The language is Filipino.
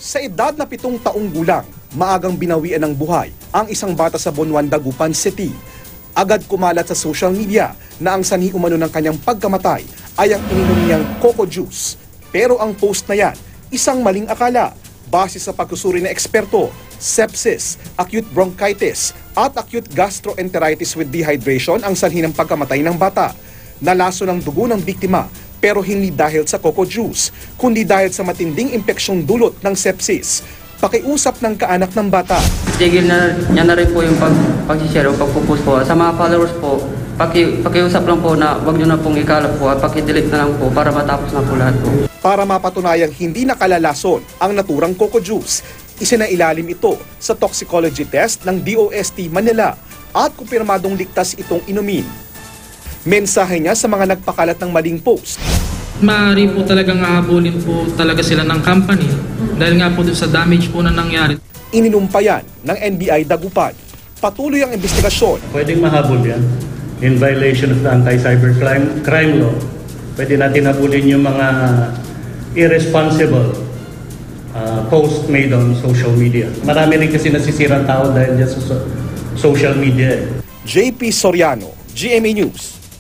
Sa edad na 7 taong gulang, maagang binawian ng buhay ang isang bata sa Bunuan, Dagupan City. Agad kumalat sa social media na ang sanhi umano ng kanyang pagkamatay ay ang ininom niyang coco juice. Pero ang post na yan, isang maling akala. Base sa pagsusuri ng eksperto, sepsis, acute bronchitis at acute gastroenteritis with dehydration ang sanhi ng pagkamatay ng bata. Nalaso ng dugo ng biktima pero hindi dahil sa coco juice, kundi dahil sa matinding impeksyong dulot ng sepsis. Pakiusap ng kaanak ng bata. Tigil na niya na rin po yung pag-share o pagpupost po. Sa mga followers po, pakiusap lang po na wag nyo na pong ikalat po at pakidelete na lang po para matapos na po lahat po. Para mapatunayang hindi nakalalason ang naturang coco juice, isinailalim ito sa toxicology test ng DOST Manila at kumpirmadong ligtas itong inumin. Mensahe niya sa mga nagpakalat ng maling post. Maaari po talagang hahabulin po talaga sila ng company dahil nga po dun sa damage po na nangyari. Ininumpayan ng NBI Dagupan. Patuloy ang investigasyon. Pwedeng mahabol yan in violation of the anti-cybercrime law. Pwede natin habulin yung mga irresponsible post made on social media. Marami rin kasi nasisirang tao dahil dyan sa social media. JP Soriano, GMA News.